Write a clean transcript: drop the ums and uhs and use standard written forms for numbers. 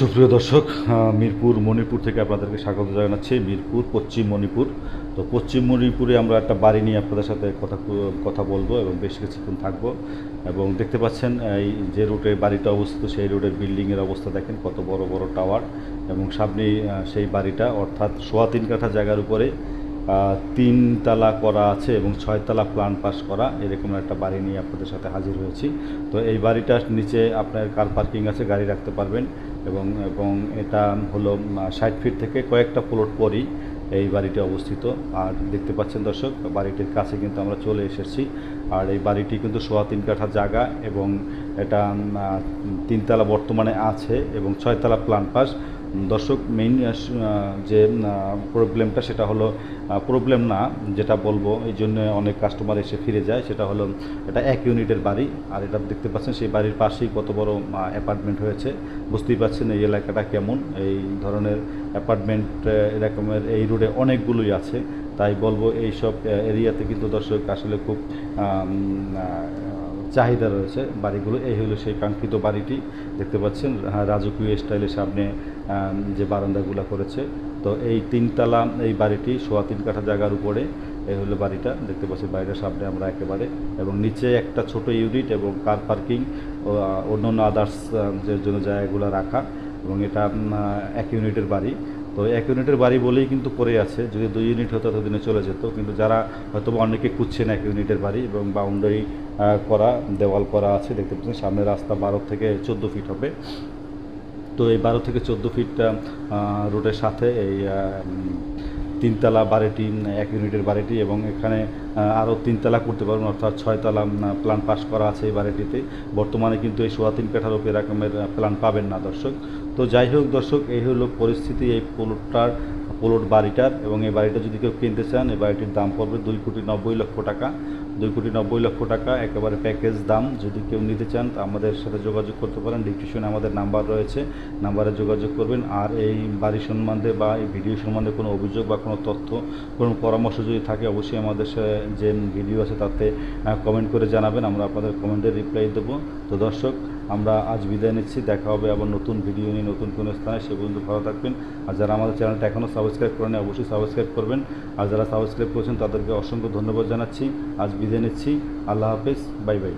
সুপ্রিয় দর্শক, মিরপুর মণিপুর থেকে আপনাদেরকে স্বাগত জানাচ্ছি। মিরপুর পশ্চিম মণিপুর। তো পশ্চিম মণিপুরে আমরা একটা বাড়ি নিয়ে আপনাদের সাথে কথা বলবো এবং বেশ কিছুক্ষণ থাকবো। এবং দেখতে পাচ্ছেন এই যে রোডে বাড়িটা অবস্থিত, সেই রোডের বিল্ডিংয়ের অবস্থা দেখেন, কত বড় বড় টাওয়ার। এবং সামনেই সেই বাড়িটা, অর্থাৎ 3.25 কাঠা জায়গার উপরে 3 তালা করা আছে এবং 6 তালা প্ল্যান পাস করা, এরকম একটা বাড়ি নিয়ে আপনাদের সাথে হাজির হয়েছি। তো এই বাড়িটার নিচে আপনার কার পার্কিং আছে, গাড়ি রাখতে পারবেন। এবং এবং এটা হলো 60 ফিট থেকে কয়েকটা প্লট পরই এই বাড়িটি অবস্থিত। আর দেখতে পাচ্ছেন দর্শক, বাড়িটির কাছে কিন্তু আমরা চলে এসেছি। আর এই বাড়িটি কিন্তু 3.25 কাঠা জায়গা এবং এটা 3 তালা বর্তমানে আছে এবং 6 তালা প্ল্যান পাস। দর্শক, মেইন যে প্রবলেমটা, সেটা হলো প্রবলেম না, যেটা বলবো এই জন্য অনেক কাস্টমার এসে ফিরে যায়, সেটা হলো এটা 1 ইউনিটের বাড়ি। আর এটা দেখতে পাচ্ছেন সেই বাড়ির পাশেই কত বড় অ্যাপার্টমেন্ট হয়েছে। বুঝতেই পাচ্ছেন এই এলাকাটা কেমন। এই ধরনের অ্যাপার্টমেন্ট এরকমের এই রোডে অনেকগুলোই আছে। তাই বলবো এই সব এরিয়াতে কিন্তু দর্শক আসলে খুব চাহিদা রয়েছে বাড়িগুলো। এই হলো সেই কাঙ্ক্ষিত বাড়িটি। দেখতে পাচ্ছেন রাজকীয় স্টাইলের সামনে যে বারান্দাগুলো করেছে। তো এই 3 তালা এই বাড়িটি 3.25 কাঠা জায়গার উপরে এই হলো বাড়িটা। দেখতে পাচ্ছেন বাড়িটার সামনে আমরা একেবারে, এবং নিচে একটা ছোট ইউনিট এবং কার পার্কিং ও অন্যান্য আদার্স যে জন্য জায়গাগুলো রাখা। এবং এটা 1 ইউনিটের বাড়ি। তো 1 ইউনিটের বাড়ি বলেই কিন্তু পড়ে আছে, যদি 2 ইউনিট হতো ততদিনে চলে যেত। কিন্তু যারা হয়তো অনেকে খুঁজছেন 1 ইউনিটের বাড়ি, এবং বাউন্ডারি করা, দেওয়াল করা আছে। দেখতে পাচ্ছেন সামনে রাস্তা 12 থেকে 14 ফিট হবে। তো এই 12 থেকে 14 ফিট রোডের সাথে এই 3 তালা বাড়িটি, 1 ইউনিটের বাড়িটি, এবং এখানে আরও 3 তালা করতে পারবেন, অর্থাৎ 6 তালা প্ল্যান পাস করা আছে এই বাড়িটিতে। বর্তমানে কিন্তু এই 3.25 কাঠার উপর এরকমের প্ল্যান পাবেন না দর্শক। তো যাই হোক দর্শক, এই হলো পরিস্থিতি এই প্লট বাড়িটার। এবং এই বাড়িটা যদি কেউ কিনতে চান, এই বাড়িটির দাম পড়বে 2,90,00,000 টাকা। 2,90,00,000 টাকা একেবারে প্যাকেজ দাম। যদি কেউ নিতে চান তা আমাদের সাথে যোগাযোগ করতে পারেন। ডিসক্রিপশনে আমাদের নাম্বার রয়েছে, নাম্বারে যোগাযোগ করবেন। আর এই বাড়ি সম্বন্ধে বা এই ভিডিও সম্বন্ধে কোনো অভিযোগ বা কোনো তথ্য, কোনো পরামর্শ যদি থাকে, অবশ্যই আমাদের যে ভিডিও আছে তাতে কমেন্ট করে জানাবেন। আমরা আপনাদের কমেন্টের রিপ্লাই দেবো। তো দর্শক, আমরা আজ বিদায় নিচ্ছি। দেখা হবে আবার নতুন ভিডিও নিয়ে নতুন কোনো স্থানে। সে পর্যন্ত ভালো থাকবেন। আর যারা আমাদের চ্যানেলটা এখনও সাবস্ক্রাইব করেন, অবশ্যই সাবস্ক্রাইব করবেন। আর যারা সাবস্ক্রাইব করেছেন তাদেরকে অসংখ্য ধন্যবাদ জানাচ্ছি। আজ বিদায় নিচ্ছি। আল্লাহ হাফেজ, বাই বাই।